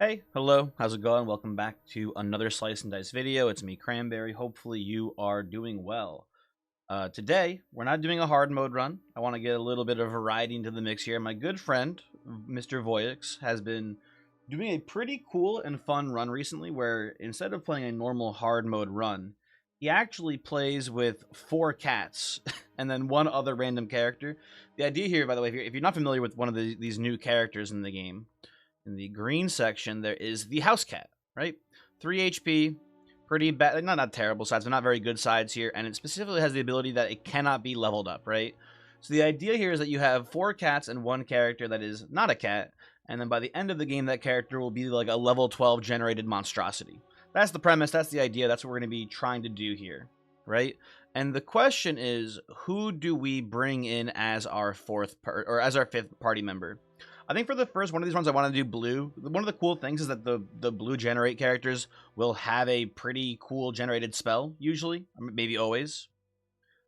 Hey, hello, how's it going? Welcome back to another Slice and Dice video. It's me, Cranberry. Hopefully you are doing well. Today, we're not doing a hard mode run. I want to get a little bit of variety into the mix here. My good friend, Mr. Voyix, has been doing a pretty cool and fun run recently where instead of playing a normal hard mode run, he actually plays with 4 cats and then one other random character. The idea here, by the way, if you're not familiar with one of these new characters in the game, in the green section, there is the house cat, right? 3 HP, pretty bad, not terrible sides, but not very good sides here, and it specifically has the ability that it cannot be leveled up, right? So the idea here is that you have 4 cats and 1 character that is not a cat, and then by the end of the game, that character will be like a level 12 generated monstrosity. That's the premise, that's the idea, that's what we're going to be trying to do here, right? And the question is, who do we bring in as our as our 5th party member? I think for the first one of these runs, I want to do blue. One of the cool things is that the blue generate characters will have a pretty cool generated spell, usually. Maybe always.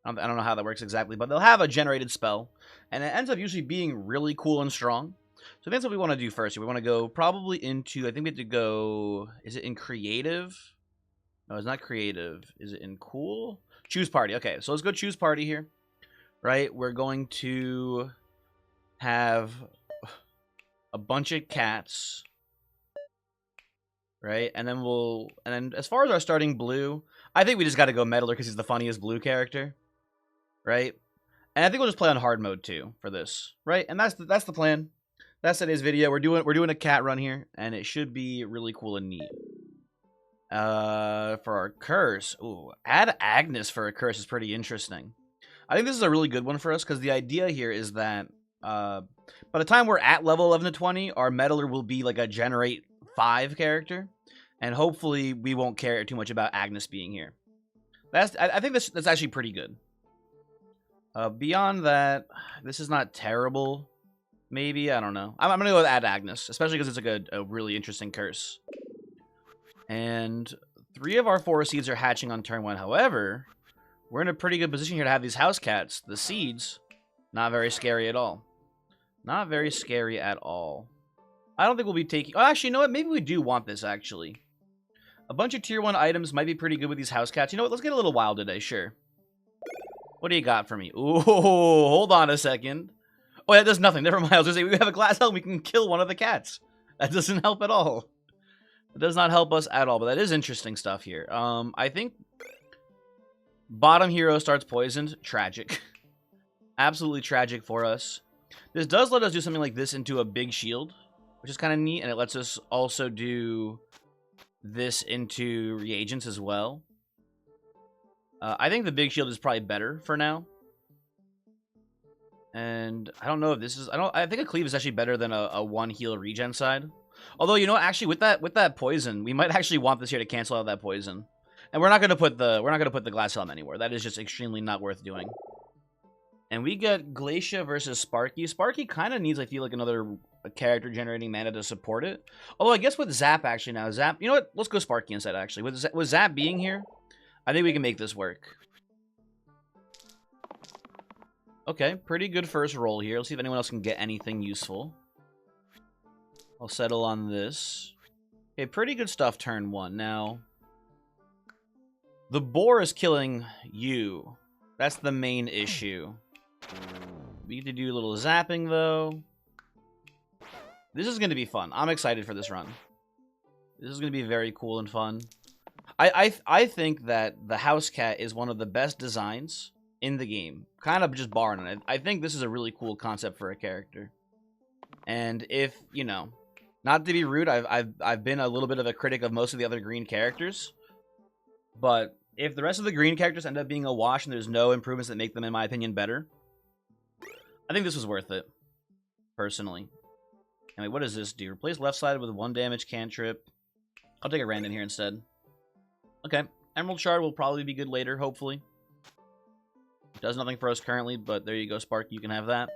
I don't know how that works exactly, but they'll have a generated spell. And it ends up usually being really cool and strong. So that's what we want to do first. We want to go probably into, I think we have to go, is it in creative? No, it's not creative. Is it in cool? Choose party. Okay, so let's go choose party here. Right? We're going to have a bunch of cats, right? And then as far as our starting blue, I think we just got to go Meddler because he's the funniest blue character, right? And I think we'll just play on hard mode too for this, right? And that's the plan. That's today's video. We're doing a cat run here, and it should be really cool and neat. For our curse, ooh, add Agnes for a curse is pretty interesting. I think this is a really good one for us because the idea here is that by the time we're at level 11 to 20, our Meddler will be like a generate 5 character, and hopefully we won't care too much about Agnes being here. I think that's actually pretty good. Beyond that, this is not terrible. Maybe, I don't know. I'm gonna go with add Agnes, especially because it's like a really interesting curse. And 3 of our 4 seeds are hatching on turn 1. However, we're in a pretty good position here to have these house cats. The seeds, not very scary at all. Not very scary at all. I don't think we'll be taking... Oh, actually, you know what? Maybe we do want this, actually. A bunch of tier 1 items might be pretty good with these house cats. You know what? Let's get a little wild today, sure. What do you got for me? Ooh, hold on a second. Oh, that does nothing. Never mind. I was going to say, we have a glass helm. We can kill one of the cats. That doesn't help at all. It does not help us at all, but that is interesting stuff here. I think bottom hero starts poisoned. Tragic. Absolutely tragic for us. This does let us do something like this into a big shield, which is kind of neat, and it lets us also do this into reagents as well. I think the big shield is probably better for now. And I don't know if this is... I think a cleave is actually better than a 1 heal regen side. Although, you know, actually with that poison, we might actually want this here to cancel out that poison. And we're not going to put the glass helm anywhere. That is just extremely not worth doing. And we get Glacia versus Sparky. Sparky kind of needs, I feel like, another character generating mana to support it. Although I guess with Zap actually now, Zap, you know what? Let's go Sparky instead actually. With Zap being here, I think we can make this work. Okay, pretty good first roll here. Let's see if anyone else can get anything useful. I'll settle on this. Okay, pretty good stuff turn 1. Now, the boar is killing you. That's the main issue. We need to do a little zapping, though. This is going to be fun. I'm excited for this run. This is going to be very cool and fun. I think that the house cat is one of the best designs in the game. Kind of just barring it. I think this is a really cool concept for a character. And if, you know, not to be rude, I've been a little bit of a critic of most of the other green characters. But if the rest of the green characters end up being a wash and there's no improvements that make them, in my opinion, better, I think this was worth it, personally. Anyway, what does this do? Replace left side with 1 damage cantrip. I'll take a random here instead. Okay, Emerald Shard will probably be good later, hopefully. Does nothing for us currently, but there you go, Spark. You can have that.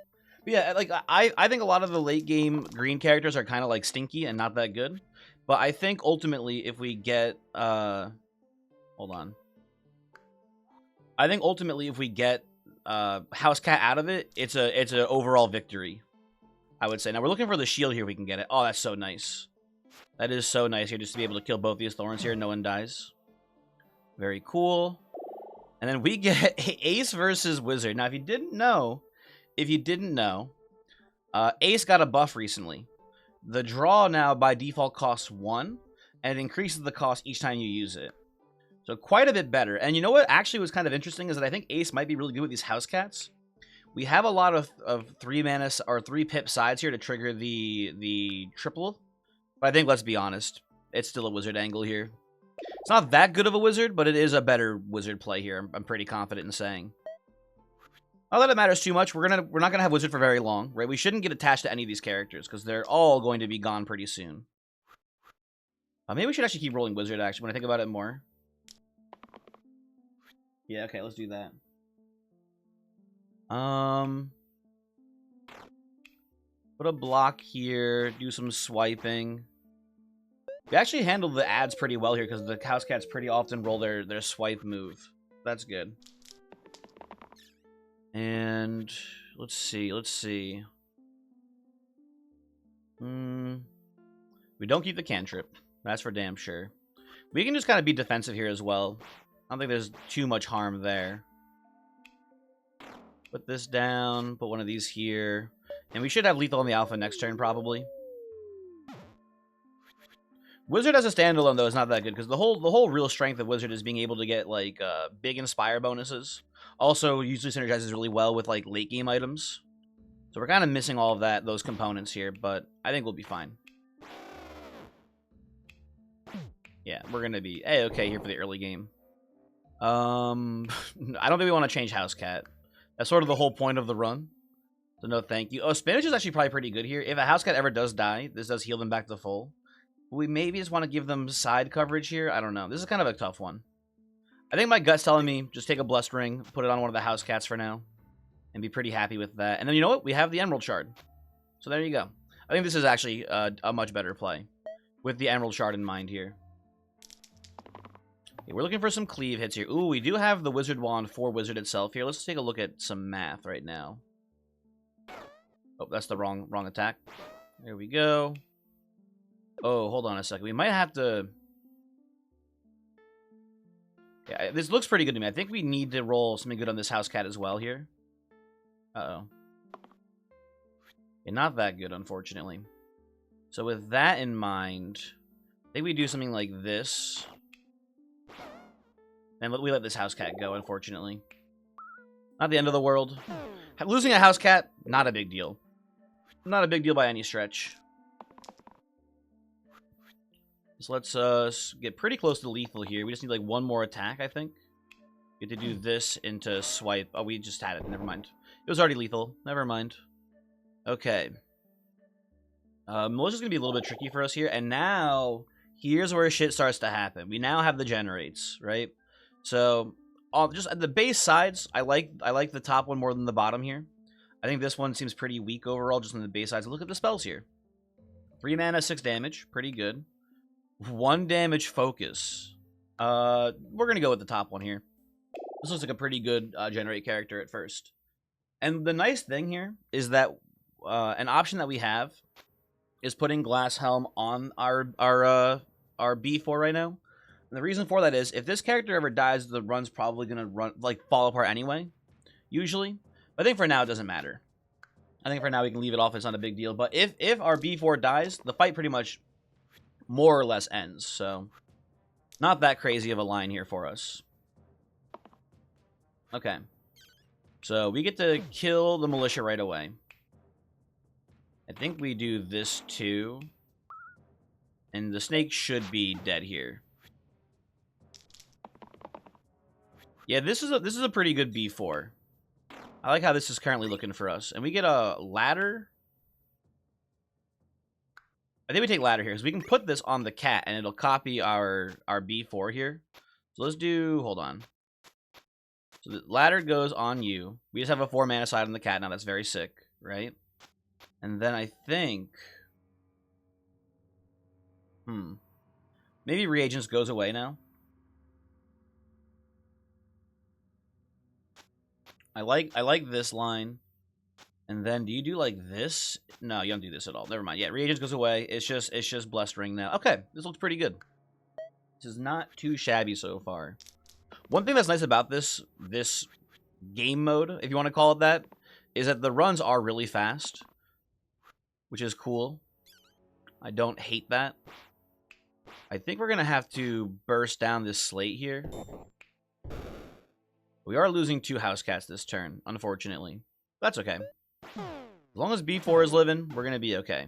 But yeah, like I think a lot of the late game green characters are kind of like stinky and not that good. But I think ultimately if we get hold on. I think ultimately if we get House Cat out of it, it's an overall victory, I would say. Now we're looking for the shield here if we can get it. Oh, that's so nice. That is so nice here, just to be able to kill both these thorns here and no one dies. Very cool. And then we get Ace versus Wizard. Now, if you didn't know, Ace got a buff recently. The draw now by default costs 1, and it increases the cost each time you use it. So quite a bit better. And you know what actually was kind of interesting is that I think Ace might be really good with these house cats. We have a lot of 3 mana or 3 pip sides here to trigger the triple. But I think, let's be honest, it's still a wizard angle here. It's not that good of a wizard, but it is a better wizard play here. I'm pretty confident in saying. Not that it matters too much. We're not gonna have wizard for very long, right? We shouldn't get attached to any of these characters because they're all going to be gone pretty soon. Maybe we should actually keep rolling wizard. Actually, when I think about it more. Yeah. Okay. Let's do that. Put a block here. Do some swiping. We actually handled the ads pretty well here because the house cats pretty often roll their swipe move. That's good. And let's see. We don't keep the cantrip. That's for damn sure. We can just kind of be defensive here as well. I don't think there's too much harm there. Put this down. Put one of these here. And we should have lethal on the alpha next turn, probably. Wizard as a standalone, though, is not that good, because the whole real strength of Wizard is being able to get, like, big Inspire bonuses. Also, usually synergizes really well with, like, late-game items. So we're kind of missing all of those components here, but I think we'll be fine. Yeah, we're going to be A-okay here for the early game. I don't think we want to change House Cat. That's sort of the whole point of the run. So no thank you. Oh, Spinach is actually probably pretty good here. If a House Cat ever does die, this does heal them back to full. We maybe just want to give them side coverage here. I don't know. This is kind of a tough one. I think my gut's telling me just take a Blessed Ring, put it on one of the House Cats for now, and be pretty happy with that. And then you know what? We have the Emerald Shard. So there you go. I think this is actually a much better play with the Emerald Shard in mind here. Okay, we're looking for some cleave hits here. Ooh, we do have the Wizard Wand for Wizard itself here. Let's take a look at some math right now. Oh, that's the wrong attack. There we go. Oh, hold on a second. We might have to... Yeah, this looks pretty good to me. I think we need to roll something good on this House Cat as well here. Uh-oh. Yeah, not that good, unfortunately. So with that in mind, I think we do something like this. And we let this House Cat go, unfortunately. Not the end of the world. Losing a House Cat, not a big deal. Not a big deal by any stretch. So let's get pretty close to lethal here. We just need like one more attack, I think. Get to do this into swipe. Oh, we just had it. Never mind. It was already lethal. Never mind. Okay. Militia's going to be a little bit tricky for us here. And now, here's where shit starts to happen. We now have the generates, right? So, just at the base sides, I like the top one more than the bottom here. I think this one seems pretty weak overall, just on the base sides. Look at the spells here. 3 mana, 6 damage. Pretty good. 1 damage focus. We're going to go with the top one here. This looks like a pretty good generate character at first. And the nice thing here is that an option that we have is putting Glass Helm on our B4 right now. And the reason for that is if this character ever dies, the run's probably going to fall apart anyway, usually. But I think for now it doesn't matter. I think for now we can leave it off. It's not a big deal. But if our B4 dies, the fight pretty much more or less ends. So not that crazy of a line here for us. Okay. So we get to kill the militia right away. I think we do this too. And the snake should be dead here. Yeah, this is a pretty good B4. I like how this is currently looking for us. And we get a ladder. I think we take ladder here, because we can put this on the cat, and it'll copy our B4 here. So let's do... Hold on. So the ladder goes on you. We just have a 4 mana side on the cat now. That's very sick, right? And then I think... Maybe reagents goes away now. I like this line. And then do you do like this? No, you don't do this at all. Never mind. Yeah, reagents goes away. It's just blessed ring now. Okay, this looks pretty good. This is not too shabby so far. One thing that's nice about this game mode, if you want to call it that, is that the runs are really fast, which is cool. I don't hate that. I think we're going to have to burst down this slate here. We are losing 2 house cats this turn, unfortunately. That's okay. As long as B4 is living, we're going to be okay.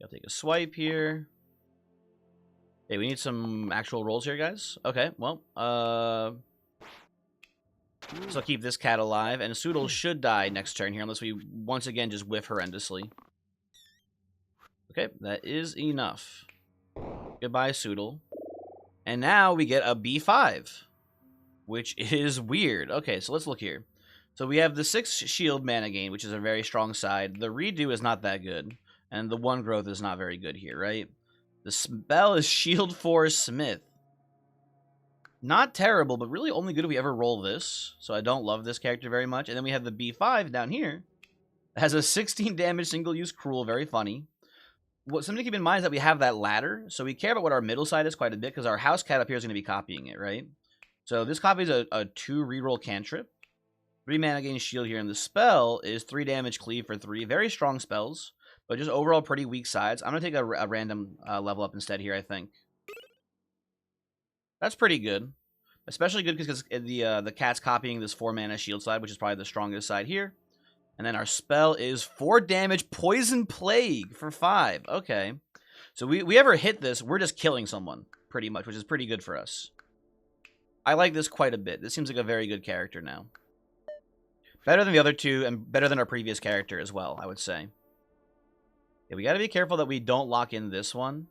I'll take a swipe here. Hey, we need some actual rolls here, guys. Okay, well, so I'll keep this cat alive, and Soodle should die next turn here, unless we once again just whiff horrendously. Okay, that is enough. Goodbye, Soodle. And now we get a B5, which is weird. Okay, so let's look here. So we have the 6 shield mana gain, which is a very strong side. The redo is not that good, and the 1 growth is not very good here, right? The spell is Shield 4 Smith. Not terrible, but really only good if we ever roll this. So I don't love this character very much. And then we have the B5 down here. It has a 16 damage single-use cruel, very funny. What something to keep in mind is that we have that ladder, so we care about what our middle side is quite a bit, because our house cat up here is going to be copying it, right? So this copy is a 2 reroll cantrip. 3 mana gain shield here, and the spell is 3 damage cleave for 3. Very strong spells, but just overall pretty weak sides. I'm going to take a random level up instead here, I think. That's pretty good. Especially good because the cat's copying this 4 mana shield side, which is probably the strongest side here. And then our spell is 4 damage Poison Plague for 5. Okay. So we ever hit this, we're just killing someone, pretty much, which is pretty good for us. I like this quite a bit. This seems like a very good character now. Better than the other 2, and better than our previous character as well, I would say. Yeah, we got to be careful that we don't lock in this one.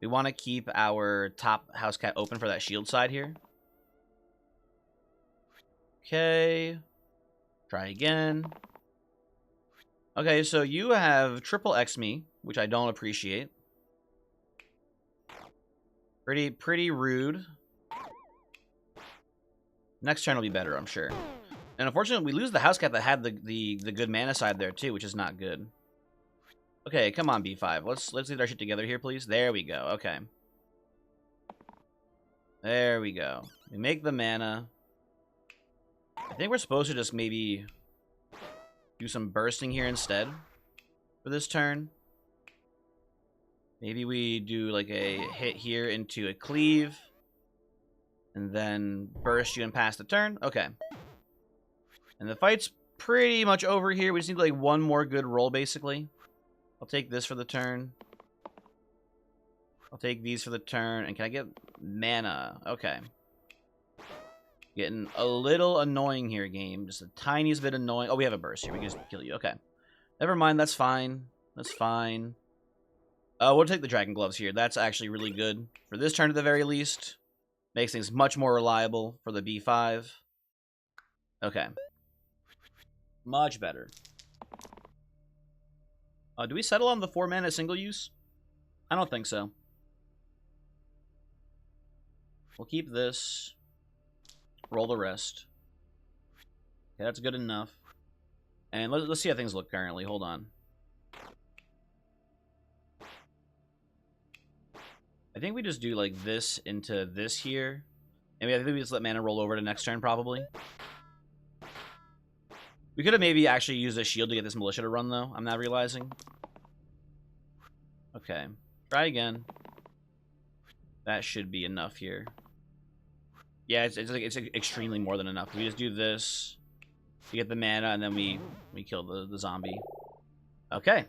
We want to keep our top house cat open for that shield side here. Okay. Try again. Okay, so you have triple X me, which I don't appreciate. Pretty rude. Next turn will be better, I'm sure. And unfortunately, we lose the house cat that had the good mana side there too, which is not good. Okay, come on, B5. Let's get our shit together here, please. There we go. Okay. There we go. We make the mana. I think we're supposed to just maybe do some bursting here instead for this turn. Maybe we do like a hit here into a cleave, and then burst you and pass the turn. Okay. And the fight's pretty much over here. We just need like one more good roll, basically. I'll take this for the turn. I'll take these for the turn. And can I get mana? Okay. Getting a little annoying here, game. Just a tiniest bit annoying. Oh, we have a burst here. We can just kill you. Okay. Never mind. That's fine. That's fine. We'll take the Dragon Gloves here. That's actually really good. For this turn at the very least. Makes things much more reliable for the B5. Okay. Much better. Do we settle on the 4 mana single use? I don't think so. We'll keep this. Roll the rest. Okay, that's good enough. And let's see how things look currently. Hold on. I think we just do like this into this here. And I think we just let mana roll over to next turn, probably. We could have maybe actually used a shield to get this militia to run, though. I'm not realizing. Okay. Try again. That should be enough here. Yeah, it's extremely more than enough. We just do this. We get the mana, and then we kill the zombie. Okay.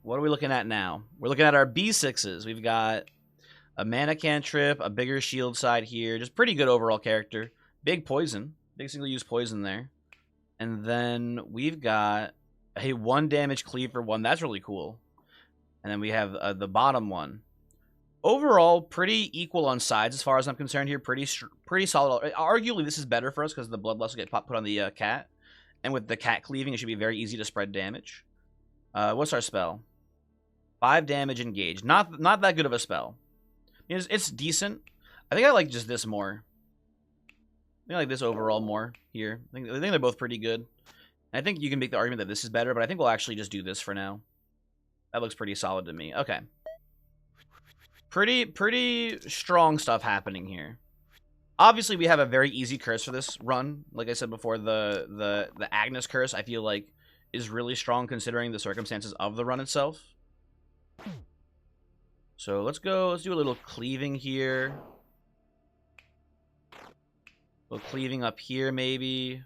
What are we looking at now? We're looking at our B6s. We've got a mana cantrip, a bigger shield side here. Just pretty good overall character. Big poison. Big single-use poison there. And then we've got a 1 damage cleave for 1. That's really cool. And then we have the bottom one. Overall, pretty equal on sides as far as I'm concerned here. Pretty solid. Arguably, this is better for us because the bloodlust will get put on the cat. And with the cat cleaving, it should be very easy to spread damage. What's our spell? 5 damage engaged. Not that good of a spell. It's decent. I think I like just this more. I like this overall more here. I think they're both pretty good. And I think you can make the argument that this is better, but I think we'll actually just do this for now. That looks pretty solid to me. Okay. Pretty strong stuff happening here. Obviously, we have a very easy curse for this run. Like I said before, the Agnes curse, I feel like, is really strong considering the circumstances of the run itself. So let's do a little cleaving here. A little cleaving up here, maybe.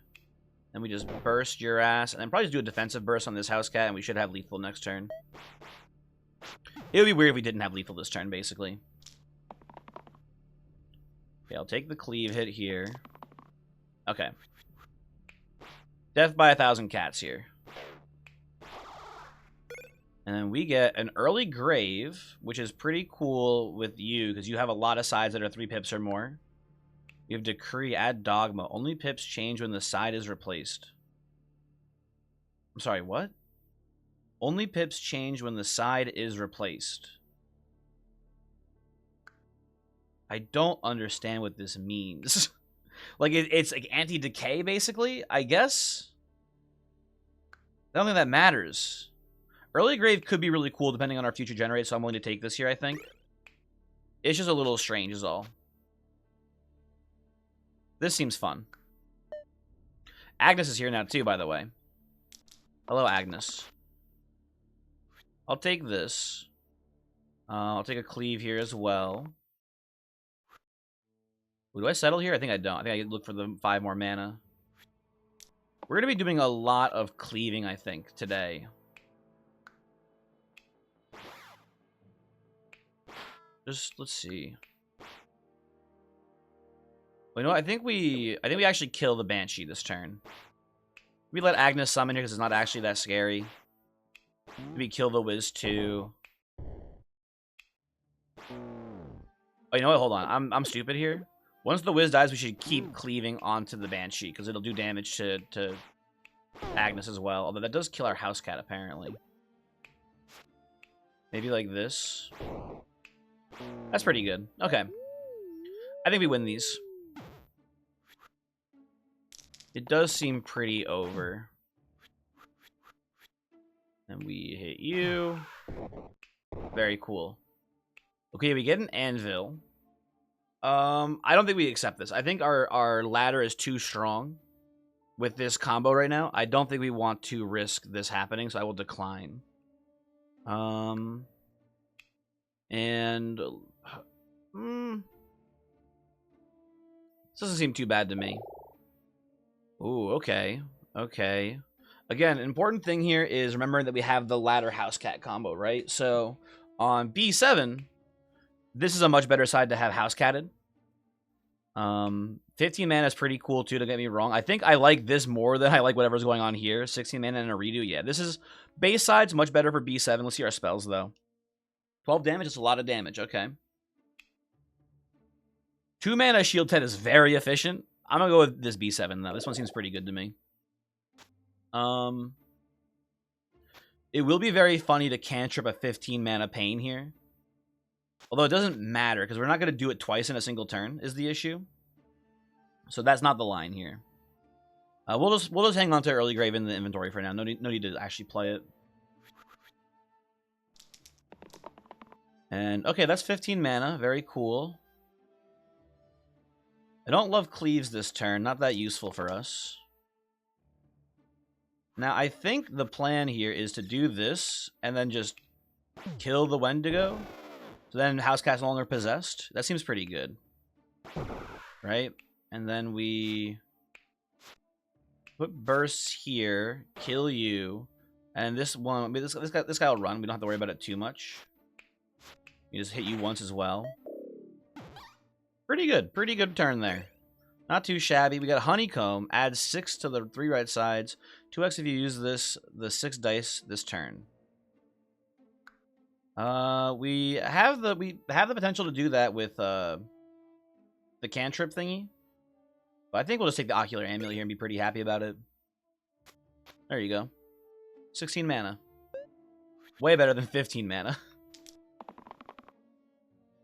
And we just burst your ass. And then probably just do a defensive burst on this house cat, and we should have lethal next turn. It would be weird if we didn't have lethal this turn, basically. Okay, I'll take the cleave hit here. Okay. Death by 1,000 cats here. And then we get an early grave, which is pretty cool with you, because you have a lot of sides that are 3 pips or more. You have Decree, add Dogma. Only pips change when the side is replaced. I'm sorry, what? Only pips change when the side is replaced. I don't understand what this means. Like, it's like anti-decay, basically, I guess? I don't think that matters. Early grave could be really cool depending on our future generate, so I'm willing to take this here, I think. It's just a little strange is all. This seems fun. Agnes is here now too, by the way. Hello, Agnes. I'll take this. I'll take a cleave here as well. Ooh, do I settle here? I think I don't. I think I look for the 5 more mana. We're going to be doing a lot of cleaving, I think, today. Just, let's see. Well, you know what? I think we actually kill the Banshee this turn. We let Agnes summon here because it's not actually that scary. Maybe kill the Wiz too. Oh, you know what? Hold on. I'm stupid here. Once the Wiz dies, we should keep cleaving onto the Banshee because it'll do damage to Agnes as well. Although that does kill our house cat, apparently. Maybe like this. That's pretty good. Okay. I think we win these. It does seem pretty over. And we hit you. Very cool. Okay, we get an anvil. I don't think we accept this. I think our ladder is too strong with this combo right now. I don't think we want to risk this happening, so I will decline. And this doesn't seem too bad to me. Ooh, okay. Okay. Again, an important thing here is remembering that we have the ladder house cat combo, right? So on B7, this is a much better side to have house catted. 15 mana is pretty cool too, don't get me wrong. I think I like this more than I like whatever's going on here. 16 mana and a redo. Yeah, this is base side's much better for B7. Let's see our spells though. 12 damage is a lot of damage. Okay. 2 mana shield 10 is very efficient. I'm gonna go with this B7 though. This one seems pretty good to me. It will be very funny to cantrip a 15 mana pain here. Although it doesn't matter because we're not gonna do it twice in a single turn is the issue. So that's not the line here. We'll just hang on to early grave in the inventory for now. No need to actually play it. And okay, that's 15 mana. Very cool. I don't love cleaves this turn. Not that useful for us. Now, I think the plan here is to do this and then just kill the Wendigo. So then house cat's no longer possessed. That seems pretty good. Right? And then we put bursts here, kill you, and this one, I mean, this guy will run. We don't have to worry about it too much. We just hit you once as well. Pretty good turn there. Not too shabby. We got Honeycomb. Add 6 to the 3 right sides. 2x if you use the 6 dice this turn. We have the potential to do that with the cantrip thingy. But I think we'll just take the Ocular Amulet here and be pretty happy about it. There you go. 16 mana. Way better than 15 mana.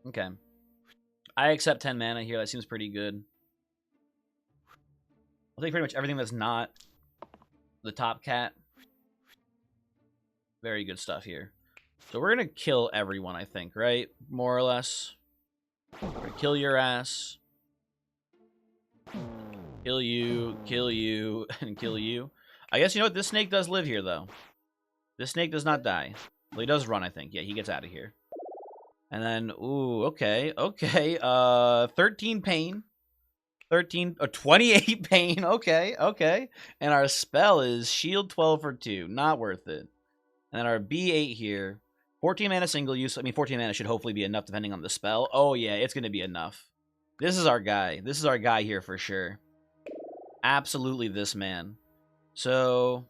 Okay. I accept 10 mana here. That seems pretty good. I'll take pretty much everything that's not the top cat. Very good stuff here. So we're going to kill everyone, I think, right? More or less. Kill your ass. Kill you, and kill you. I guess you know what? This snake does live here, though. This snake does not die. Well, he does run, I think. Yeah, he gets out of here. And then, ooh, okay. 13 pain. 28 pain. Okay. And our spell is shield 12 for 2. Not worth it. And then our B8 here. 14 mana single use. I mean, 14 mana should hopefully be enough depending on the spell. Oh, yeah, it's going to be enough. This is our guy. This is our guy here for sure. Absolutely this man. So...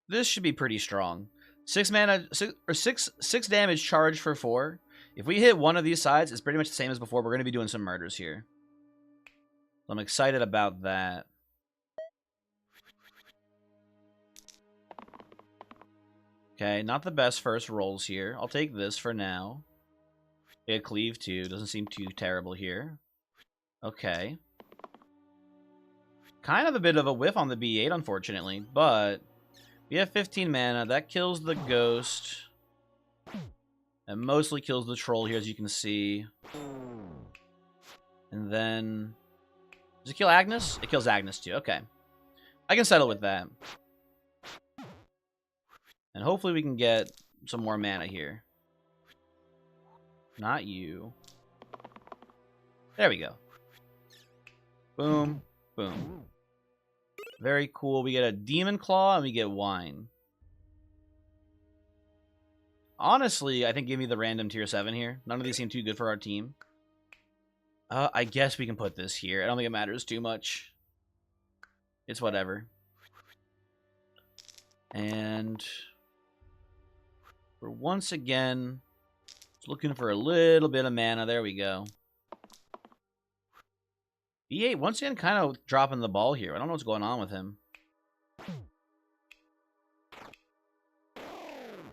this should be pretty strong. 6 mana, 6 damage charged for 4. If we hit one of these sides, it's pretty much the same as before. We're going to be doing some murders here. I'm excited about that. Okay, not the best first rolls here. I'll take this for now. Yeah, cleave too. Doesn't seem too terrible here. Okay. Kind of a bit of a whiff on the B8, unfortunately, but we have 15 mana. That kills the ghost. And mostly kills the troll here, as you can see. And then... does it kill Agnes? It kills Agnes too. Okay. I can settle with that. And hopefully we can get some more mana here. Not you. There we go. Boom. Boom. Very cool. We get a Demon Claw and we get Wine. Honestly, I think give me the random tier 7 here. None of these seem too good for our team. I guess we can put this here. I don't think it matters too much. It's whatever. And... we're once again just looking for a little bit of mana. There we go. E8 once again kind of dropping the ball here. I don't know what's going on with him.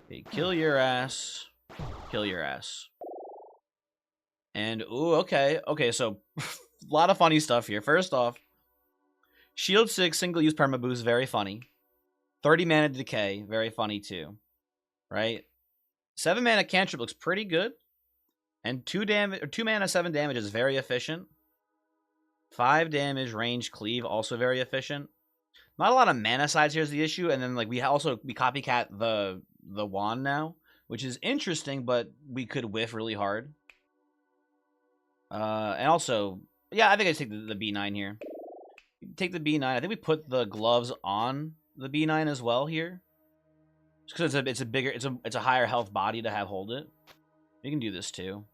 Okay, kill your ass. Kill your ass. And, ooh, okay. Okay, so a lot of funny stuff here. First off, Shield 6, single-use perma boost, very funny. 30 mana decay, very funny too. Right? 7 mana cantrip looks pretty good. And 2 mana, 7 damage is very efficient. 5 damage, range, cleave, also very efficient. Not a lot of mana sides here is the issue. And then like we copycat the wand now, which is interesting, but we could whiff really hard. And also, yeah, I think I take the B9 here. Take the B9. I think we put the gloves on the B9 as well here. Just because it's a higher health body to have hold it. You can do this too.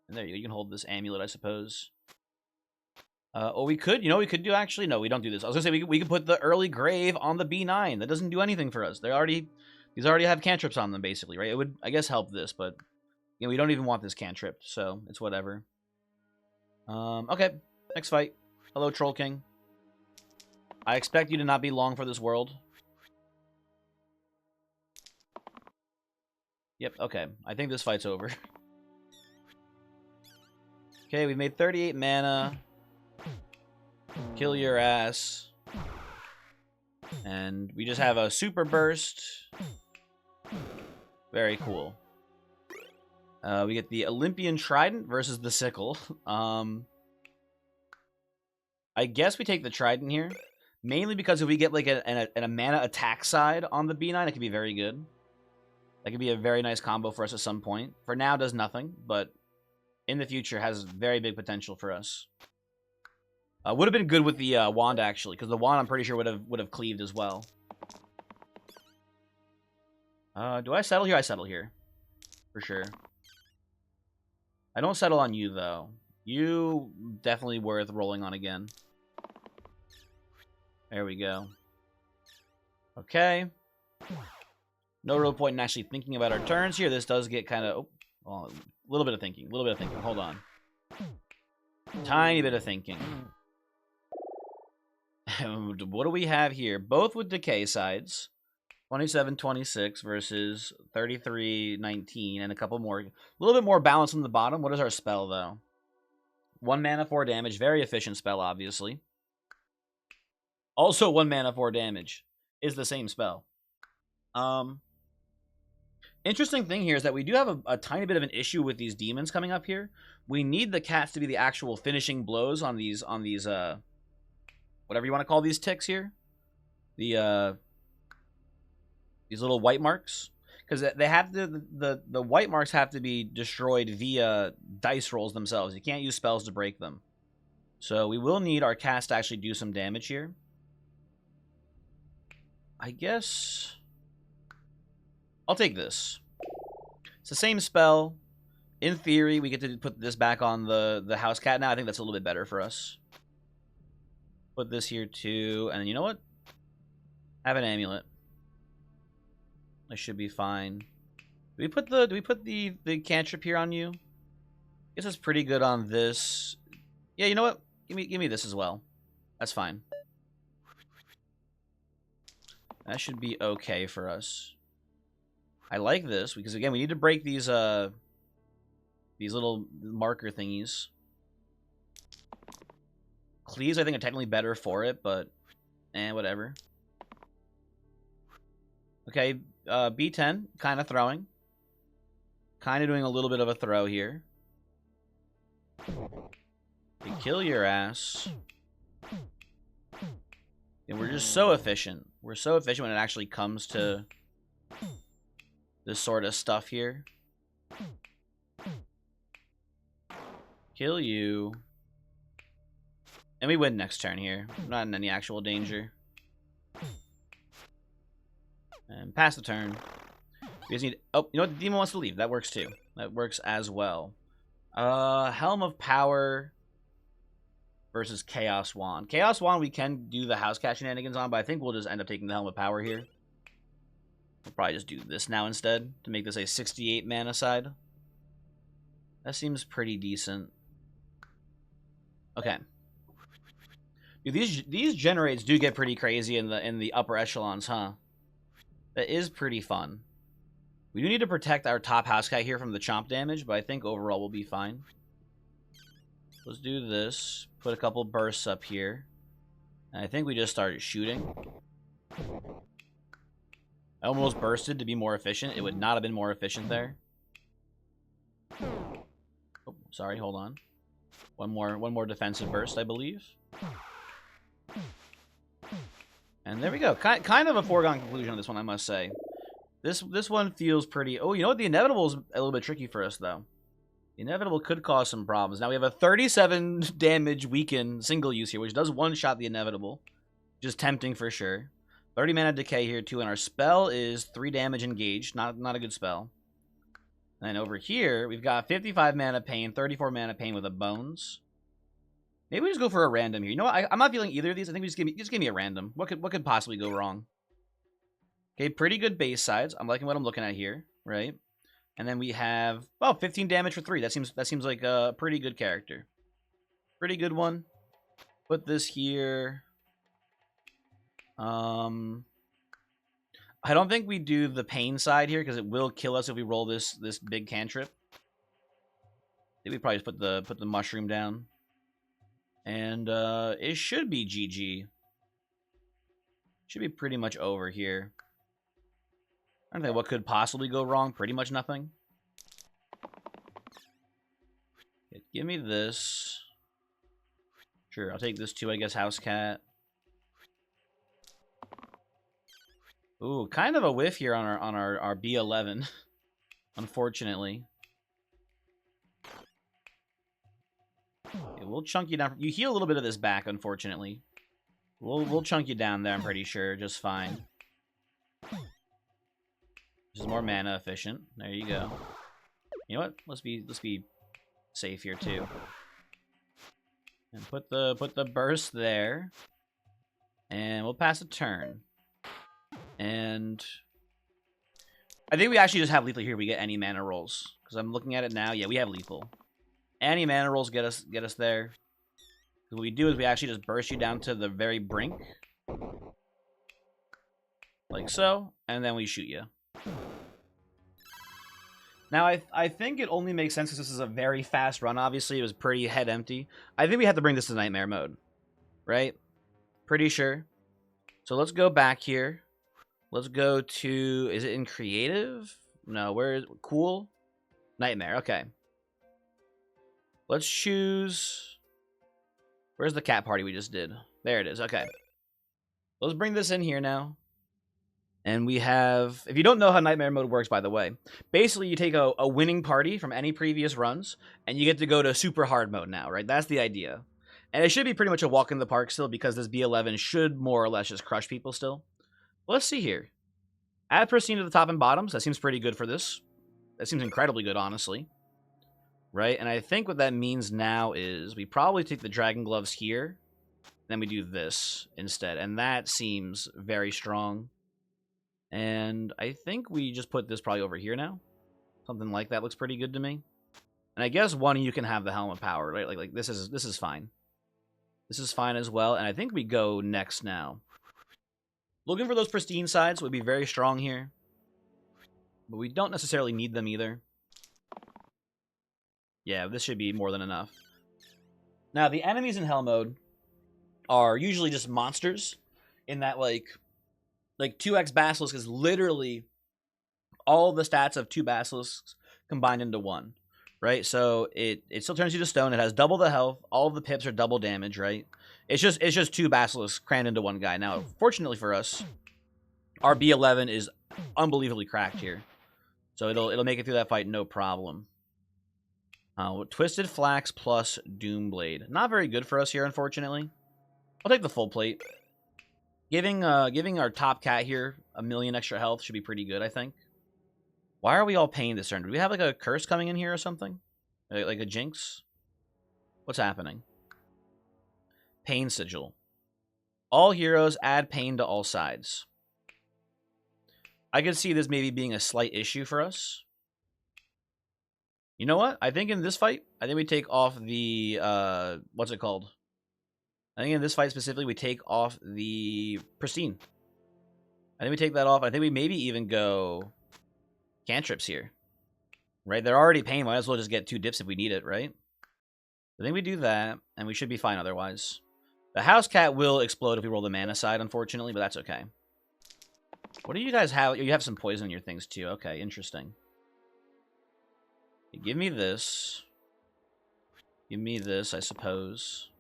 And there you go. You can hold this amulet, I suppose. Or we could, we could do actually. No, we don't do this. I was gonna say we could put the early grave on the B9. That doesn't do anything for us. These already have cantrips on them, basically, right? It would, I guess, help this, but we don't even want this cantrip, so it's whatever. Okay, next fight. Hello, Troll King. I expect you to not be long for this world. Yep, okay. I think this fight's over. Okay, we made 38 mana. Kill your ass. And we just have a super burst. Very cool. We get the Olympian Trident versus the Sickle. I guess we take the Trident here. Mainly because if we get like a mana attack side on the B9, it could be very good. That could be a very nice combo for us at some point. For now, does nothing, but in the future has very big potential for us. Would have been good with the wand, actually, because the wand, I'm pretty sure, would have cleaved as well. Do I settle here? I settle here. For sure. I don't settle on you, though. You definitely worth rolling on again. There we go. Okay. No real point in actually thinking about our turns here. This does get kind of... oh, a little bit of thinking. A little bit of thinking. Hold on. Tiny bit of thinking. What do we have here? Both with decay sides. 27-26 versus 33-19 and a couple more. A little bit more balance on the bottom. What is our spell, though? 1 mana, 4 damage. Very efficient spell, obviously. Also 1 mana, 4 damage is the same spell. Interesting thing here is that we do have a tiny bit of an issue with these demons coming up here. We need the cats to be the actual finishing blows on these whatever you want to call these ticks here. These little white marks, because they have to, the white marks have to be destroyed via dice rolls themselves. You can't use spells to break them. So we will need our cast to actually do some damage here. I guess I'll take this. It's the same spell. In theory, we get to put this back on the house cat now. I think that's a little bit better for us. Put this here too, and then you know what? Have an amulet. I should be fine. Do we put the cantrip here on you? I guess it's pretty good on this. Yeah, you know what? Give me this as well. That's fine. That should be okay for us. I like this because again we need to break these little marker thingies. Cleaves I think are technically better for it, but whatever. Okay, B10, kind of throwing. Kind of doing a little bit of a throw here. We kill your ass. And we're just so efficient. We're so efficient when it actually comes to this sort of stuff here. Kill you. And we win next turn here. I'm not in any actual danger. And pass the turn. We just need... Oh, you know what? The demon wants to leave. That works too. That works as well. Helm of Power versus Chaos Wand. Chaos Wand we can do the house cat shenanigans on, but I think we'll just end up taking the Helm of Power here. We'll probably just do this now instead to make this a 68 mana side. That seems pretty decent. Okay. Dude, these generates do get pretty crazy in the upper echelons, huh? That is pretty fun. We do need to protect our top house cat here from the chomp damage, but I think overall we'll be fine. Let's do this. Put a couple bursts up here. And I think we just started shooting. I almost bursted to be more efficient. It would not have been more efficient there. Oh, sorry, hold on. One more defensive burst, I believe. And there we go. Kind of a foregone conclusion on this one, I must say. This one feels pretty... Oh, you know what? The Inevitable is a little bit tricky for us, though. The Inevitable could cause some problems. Now, we have a 37 damage weaken single use here, which does one-shot the Inevitable. Which is tempting for sure. 30 mana decay here, too, and our spell is 3 damage engaged. Not a good spell. And then over here, we've got 55 mana pain, 34 mana pain with a bones. Maybe we just go for a random here. You know what? I'm not feeling either of these. I think we just give me a random. What could possibly go wrong? Okay, pretty good base sides. I'm liking what I'm looking at here, right? And then we have 15 damage for 3. That seems like a pretty good character. Pretty good one. Put this here. I don't think we do the pain side here because it will kill us if we roll this big cantrip. I think we probably just put the mushroom down. And it should be GG. Should be pretty much over here. I don't think what could possibly go wrong. Pretty much nothing. Okay, give me this. Sure, I'll take this too, I guess, house cat. Ooh, kind of a whiff here on our B11. Unfortunately. Okay, we'll chunk you down. You heal a little bit of this back, unfortunately. We'll chunk you down there, I'm pretty sure, just fine. This is more mana efficient. There you go. You know what? Let's be safe here too. And put the burst there. And we'll pass a turn. And I think we actually just have lethal here. We get any mana rolls. Because I'm looking at it now. Yeah, we have lethal. Any mana rolls get us there. What we do is we actually just burst you down to the very brink. like so, and then we shoot you. Now, I think it only makes sense because this is a very fast run, obviously. It was pretty head empty. I think we have to bring this to nightmare mode, right? Pretty sure. So let's go back here. Let's go to, is it in creative? No, where is, cool? Nightmare, okay. Let's choose, where's the cat party we just did? There it is, okay. Let's bring this in here now. And we have, if you don't know how nightmare mode works, by the way, basically you take a winning party from any previous runs, and you get to go to super hard mode now, right? That's the idea. And it should be pretty much a walk in the park still, because this B11 should more or less just crush people still. Let's see here. Add pristine to the top and bottoms. That seems pretty good for this. That seems incredibly good, honestly. Right? And I think what that means now is we probably take the dragon gloves here, then we do this instead. And that seems very strong. And I think we just put this probably over here now. Something like that looks pretty good to me. And I guess one of you can have the helm of power, right? Like this is fine. This is fine as well. And I think we go next now. Looking for those pristine sides would be very strong here. But we don't necessarily need them either. Yeah, this should be more than enough. Now, the enemies in hell mode are usually just monsters. In that, like 2x Basilisk is literally all the stats of 2 Basilisks combined into 1. Right? So it still turns you to stone. It has double the health. All of the pips are double damage, right? It's just 2 Basilisks crammed into 1 guy. Now, fortunately for us, our B11 is unbelievably cracked here. So it'll make it through that fight no problem. Twisted Flax plus Doomblade. Not very good for us here, unfortunately. I'll take the full plate. Giving our top cat here 1,000,000 extra health should be pretty good, I think. Why are we all paying this turn? Do we have like a curse coming in here or something? Like a jinx? What's happening? Pain Sigil. All heroes add pain to all sides. I could see this maybe being a slight issue for us. You know what? I think in this fight, I think we take off the, what's it called? I think in this fight specifically, we take off the Pristine. I think we take that off. I think we maybe even go cantrips here. Right? They're already pain. Might as well just get 2 dips if we need it, right? I think we do that, and we should be fine otherwise. The house cat will explode if we roll the mana side, unfortunately, but that's okay. What do you guys have? You have some poison in your things, too. Okay, interesting. Give me this. Give me this, I suppose.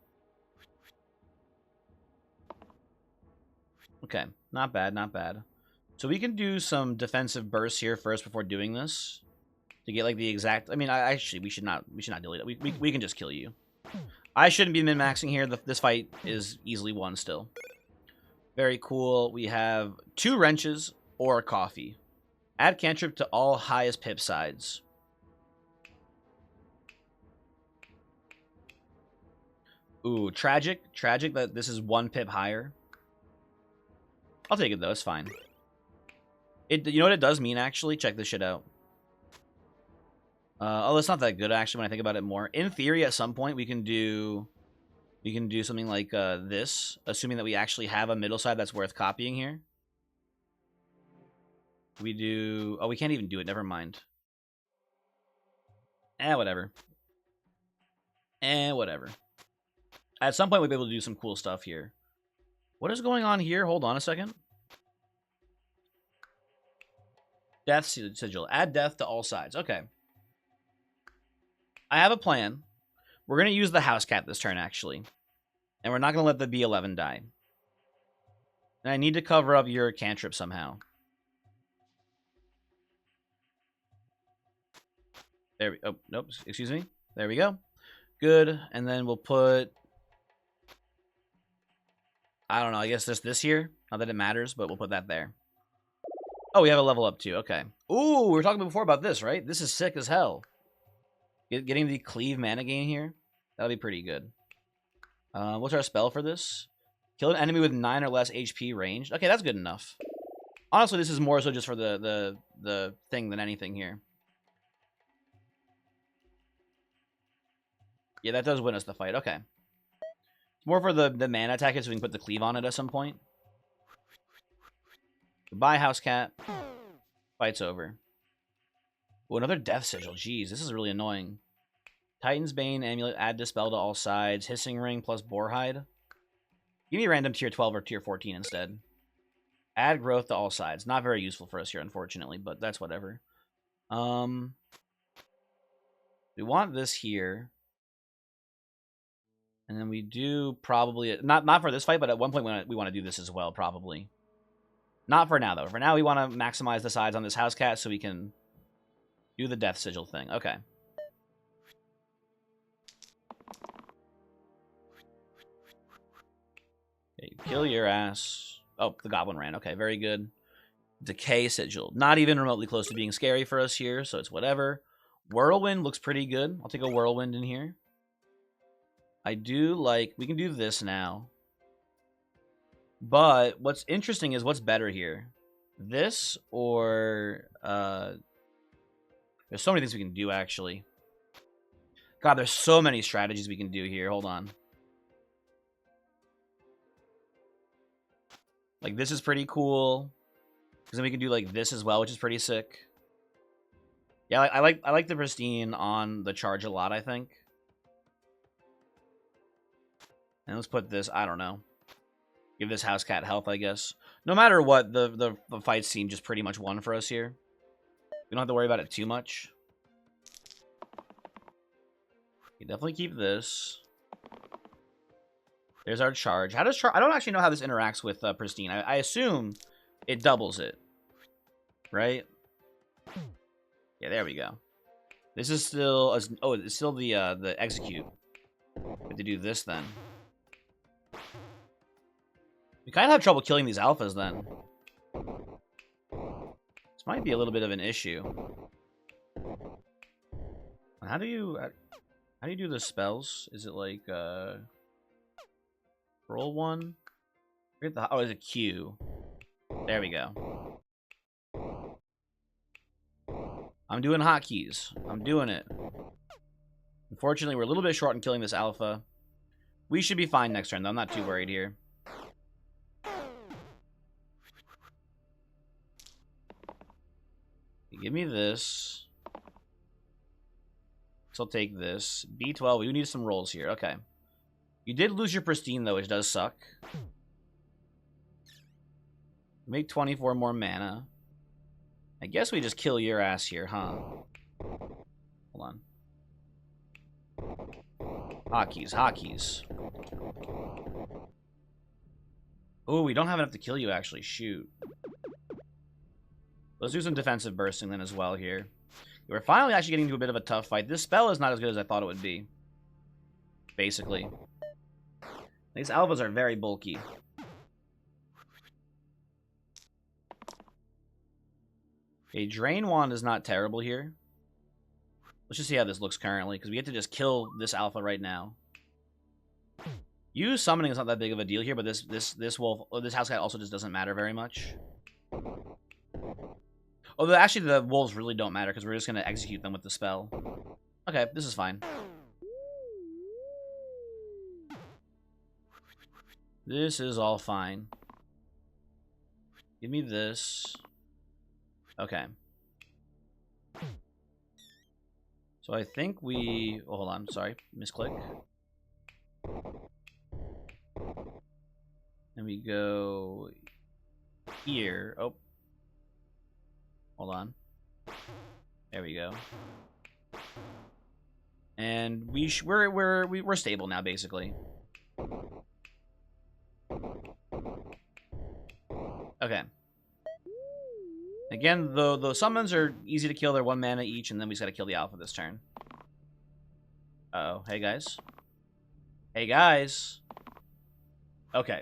Okay, not bad, not bad. So we can do some defensive bursts here first before doing this. To get like the exact... I mean, actually, we should not delete it. We can just kill you. I shouldn't be min-maxing here. This fight is easily won still. Very cool. We have 2 wrenches or a coffee. Add cantrip to all highest pip sides. Ooh, tragic. Tragic that this is 1 pip higher. I'll take it though, it's fine. You know what it does mean actually? Check this shit out. Oh, it's not that good actually when I think about it more. In theory, at some point we can do something like this, assuming that we actually have a middle side that's worth copying here. We do... Oh, we can't even do it. Never mind. Whatever. Whatever. At some point, we'll be able to do some cool stuff here. What is going on here? Hold on a second. Death Sigil. Add death to all sides. Okay. I have a plan. We're going to use the house cat this turn, actually. And we're not going to let the B11 die. And I need to cover up your cantrip somehow. There we... Oh, nope. Excuse me. There we go. Good. And then we'll put... I don't know. I guess this here. Not that it matters, but we'll put that there. Oh, we have a level up too. Okay. Ooh, we were talking before about this, right? This is sick as hell. Getting the cleave mana gain here. That'll be pretty good. What's our spell for this? Kill an enemy with 9 or less HP ranged. Okay, that's good enough. Honestly, this is more so just for the thing than anything here. Yeah, that does win us the fight. Okay. More for the mana attack so we can put the cleave on it at some point. Goodbye, house cat. Fight's over. Oh, another death sigil. Jeez, this is really annoying. Titan's Bane amulet, add dispel to all sides. Hissing ring plus boarhide. Give me a random tier 12 or tier 14 instead. Add growth to all sides. Not very useful for us here, unfortunately, but that's whatever. We want this here. And then we do probably... Not for this fight, but at one point we want to do this as well, probably. Not for now, though. For now, we want to maximize the sides on this house cat so we can do the death sigil thing. Okay. Okay, kill your ass. Oh, the goblin ran. Okay, very good. Decay sigil. Not even remotely close to being scary for us here, so it's whatever. Whirlwind looks pretty good. I'll take a whirlwind in here. I do like... We can do this now. But what's interesting is what's better here. This or... There's so many things we can do, actually. God, there's so many strategies we can do here. Hold on. Like, this is pretty cool. Because then we can do, like, this as well, which is pretty sick. Yeah, I like the pristine on the charge a lot, I think. And let's put this, I don't know. Give this house cat health, I guess. No matter what, the fight seem just pretty much won for us here. We don't have to worry about it too much. We definitely keep this. There's our charge. How does I don't actually know how this interacts with pristine. I assume it doubles it. Right? Yeah, there we go. This is still... Oh, it's still the execute. We have to do this then. We kind of have trouble killing these alphas then. This might be a little bit of an issue. How do you do the spells? Is it like roll one? Oh, it's a Q. There we go. I'm doing hotkeys. I'm doing it. Unfortunately, we're a little bit short on killing this alpha. We should be fine next turn, though. I'm not too worried here. Give me this. So I'll take this. B12. We need some rolls here. Okay. You did lose your pristine, though, which does suck. Make 24 more mana. I guess we just kill your ass here, huh? Hold on. Hotkeys. Oh, we don't have enough to kill you, actually. Shoot. Let's do some defensive bursting then as well here. We're finally actually getting into a bit of a tough fight. This spell is not as good as I thought it would be. Basically. These alphas are very bulky. A Drain Wand is not terrible here. Let's just see how this looks currently, because we get to just kill this alpha right now. Use summoning is not that big of a deal here, but this wolf, or this house cat also just doesn't matter very much. Although actually the wolves really don't matter because we're just going to execute them with the spell. Okay, this is fine. This is all fine. Give me this. Okay. So I think we... Oh, hold on. Sorry. Misclick. And we go here. Oh. Hold on. There we go. And we're stable now, basically. Okay. Again, the summons are easy to kill. They're 1 mana each, and then we just gotta kill the alpha this turn. Uh-oh. Hey, guys. Hey, guys. Okay.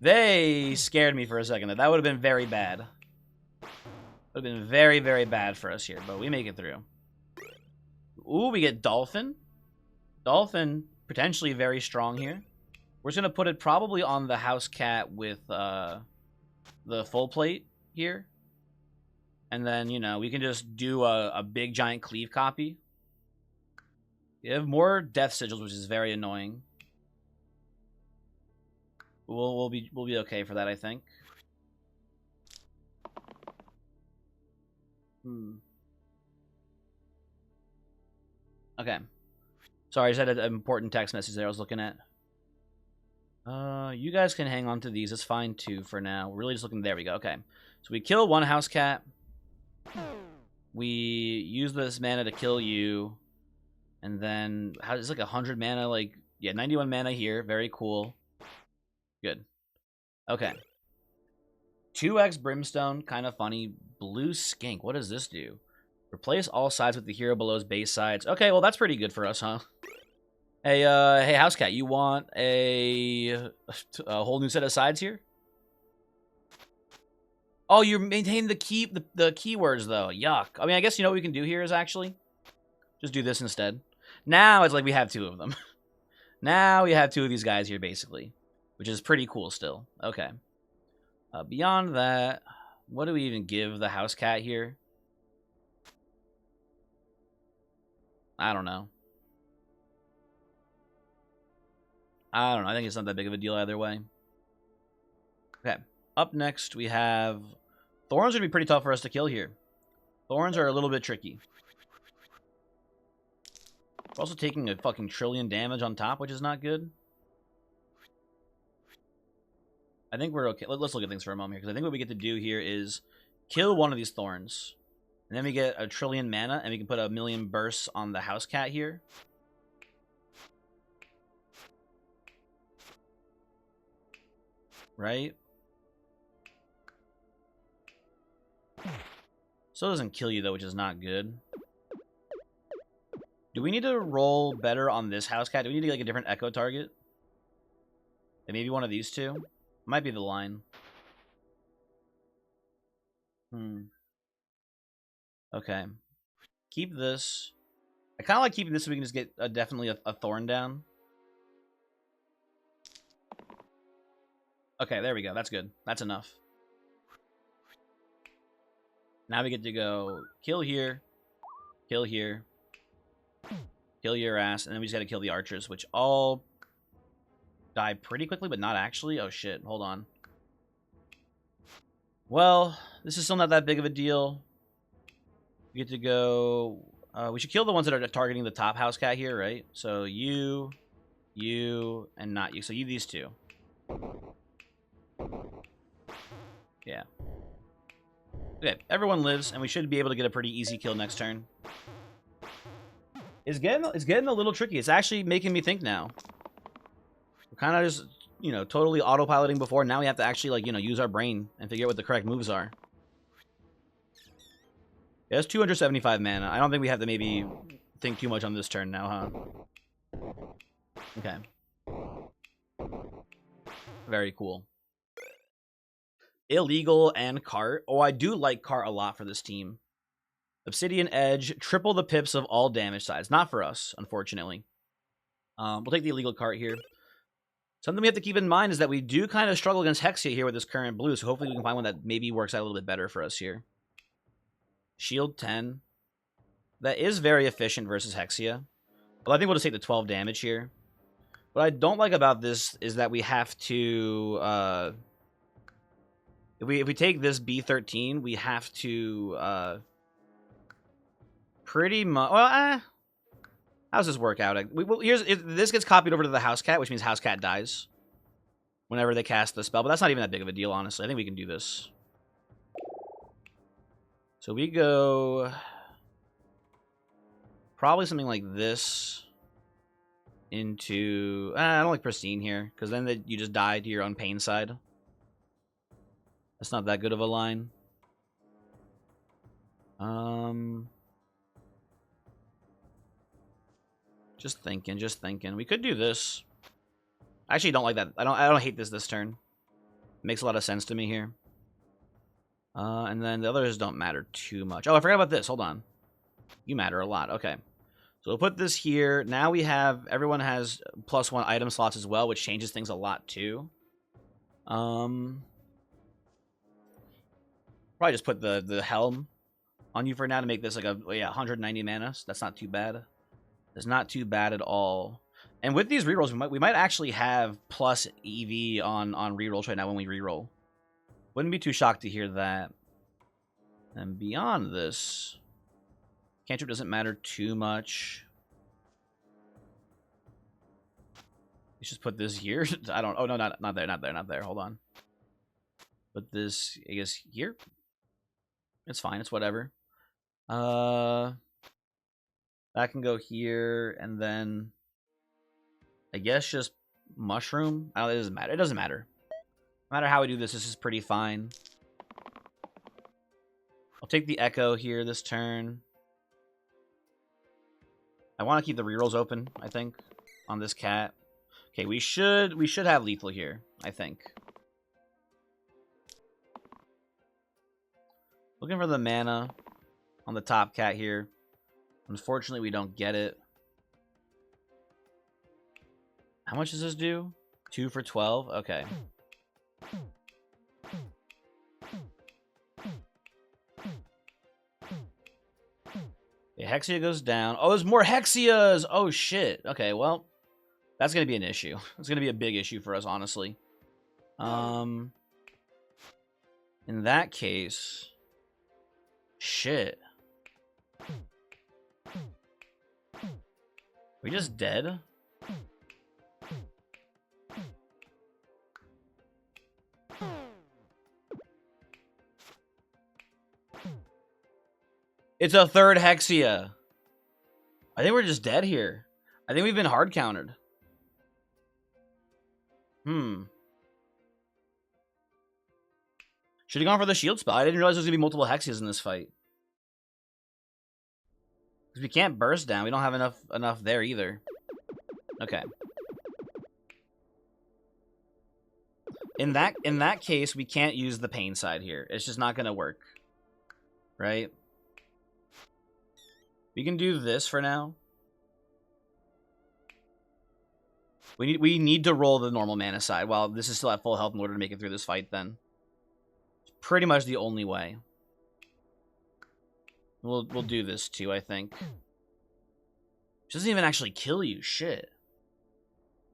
They scared me for a second. That would have been very bad. Would have been very, very bad for us here, but we make it through. Ooh, we get Dolphin. Dolphin, potentially very strong here. We're just going to put it probably on the house cat with the full plate here. And then, you know, we can just do a big giant cleave copy. We have more death sigils, which is very annoying. We'll be okay for that, I think. Okay. Sorry, I just had an important text message there I was looking at. You guys can hang on to these. It's fine, too, for now. We're really just looking... There we go. Okay. So we kill one house cat. We use this mana to kill you. And then... It's like 100 mana, like... Yeah, 91 mana here. Very cool. Good. Okay. 2x Brimstone. Kind of funny. Blue Skink. What does this do? Replace all sides with the hero below's base sides. Okay, well, that's pretty good for us, huh? Hey, hey, house cat, you want a whole new set of sides here? Oh, you maintain the keywords though. Yuck. I mean, I guess you know what we can do here is actually just do this instead. Now it's like we have two of them. Now we have two of these guys here basically, which is pretty cool still. Okay. Beyond that, what do we even give the house cat here? I don't know. I think it's not that big of a deal either way. Okay. Up next, we have... Thorns are going to be pretty tough for us to kill here. Thorns are a little bit tricky. We're also taking a fucking trillion damage on top, which is not good. I think we're okay. Let's look at things for a moment here, because I think what we get to do here is kill one of these Thorns. And then we get a trillion mana, and we can put a million bursts on the house cat here. Right? Still doesn't kill you, though, which is not good. Do we need to roll better on this house cat? Do we need to get like a different echo target? And maybe one of these two? Might be the line. Okay. Keep this. I kind of like keeping this so we can just get definitely a thorn down. Okay, there we go. That's good. That's enough. Now we get to go kill here, kill here, kill your ass, and then we just got to kill the archers, which all die pretty quickly, but not actually. Oh, shit. Hold on. Well, this is still not that big of a deal. We get to go... we should kill the ones that are targeting the top house cat here, right? So you, and not you. So you, these two. Yeah. Okay, everyone lives, and we should be able to get a pretty easy kill next turn. It's getting a little tricky. It's actually making me think now. We're kind of just, you know, totally autopiloting before. Now we have to actually, like, you know, use our brain and figure out what the correct moves are. Yeah, it's 275 mana. I don't think we have to maybe think too much on this turn now, huh? Okay. Very cool. Illegal and Cart. Oh, I do like Cart a lot for this team. Obsidian Edge, triple the pips of all damage sides. Not for us, unfortunately. We'll take the illegal Cart here. Something we have to keep in mind is that we do kind of struggle against Hexia here with this current blue, so hopefully we can find one that maybe works out a little bit better for us here. Shield 10. That is very efficient versus Hexia. Well, I think we'll just take the 12 damage here. What I don't like about this is that we have to... If we take this B13, we have to pretty much... Well, how does this work out? This gets copied over to the house cat, which means house cat dies whenever they cast the spell. But that's not even that big of a deal, honestly. I think we can do this. So we go... Probably something like this into... I don't like Pristine here, because then you just die to your own pain side. That's not that good of a line. Just thinking. We could do this. I actually don't like that. I don't hate this turn. It makes a lot of sense to me here. And then the others don't matter too much. Oh, I forgot about this. Hold on. You matter a lot. Okay. So we'll put this here. Now we have... Everyone has +1 item slots as well, which changes things a lot too. Probably just put the helm on you for now to make this like a 190 mana. So that's not too bad. It's not too bad at all. And with these rerolls, we might actually have plus EV on rerolls right now when we reroll. Wouldn't be too shocked to hear that. And beyond this, cantrip doesn't matter too much. Let's just put this here. I don't. Oh no, not there, not there, not there. Hold on. Put this, I guess, here. It's fine. It's whatever. That can go here, and then I guess just mushroom. Oh, it doesn't matter. It doesn't matter. No matter how we do this, this is pretty fine. I'll take the echo here this turn. I want to keep the rerolls open, I think, on this cat. Okay, we should have lethal here, I think. Looking for the mana on the top cat here. Unfortunately, we don't get it. How much does this do? 2 for 12? Okay. Okay, Hexia goes down. Oh, there's more Hexias! Oh, shit. Okay, well, that's going to be an issue. It's going to be a big issue for us, honestly. In that case... Shit. We just dead? It's a third Hexia. I think we're just dead here. I think we've been hard countered. Should have gone for the shield spell. I didn't realize there was going to be multiple Hexias in this fight. Because we can't burst down. We don't have enough there either. Okay. In that case, we can't use the pain side here. It's just not going to work. Right? We can do this for now. We need to roll the normal mana side while this is still at full health in order to make it through this fight then. It's pretty much the only way. We'll do this too, I think. It doesn't even actually kill you. Shit.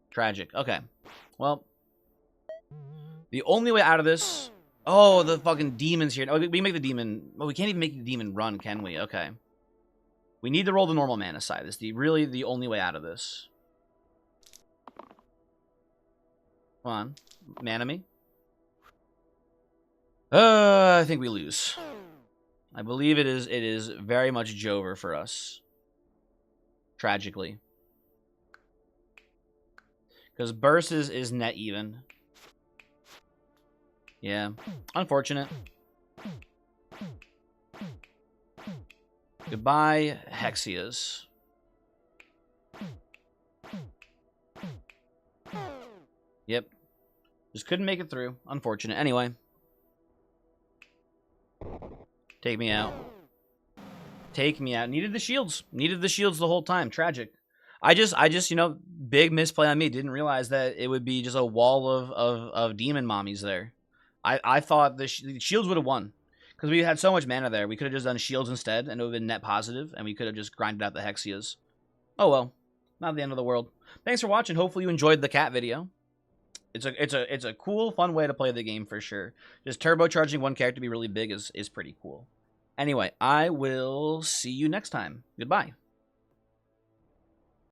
Tragic. Okay. Well, the only way out of this... Oh, the fucking demon's here. Oh, we can make the demon... Well, we can't even make the demon run, can we? Okay. We need to roll the normal mana side. It's really the only way out of this. Come on. Mana me. I think we lose. I believe it is very much Jover for us. Tragically. Because burst is net even. Yeah. Unfortunate. Goodbye, Hexias. Yep. Just couldn't make it through. Unfortunate. Anyway. Take me out. Take me out. Needed the shields. Needed the shields the whole time. Tragic. I just, you know, big misplay on me. Didn't realize that it would be just a wall of demon mommies there. I thought the shields would have won. Because we had so much mana there. We could have just done shields instead, and it would have been net positive, and we could have just grinded out the Hexias. Oh well. Not the end of the world. Thanks for watching. Hopefully you enjoyed the cat video. It's a cool, fun way to play the game for sure. Just turbocharging one character to be really big is pretty cool. Anyway, I will see you next time. Goodbye.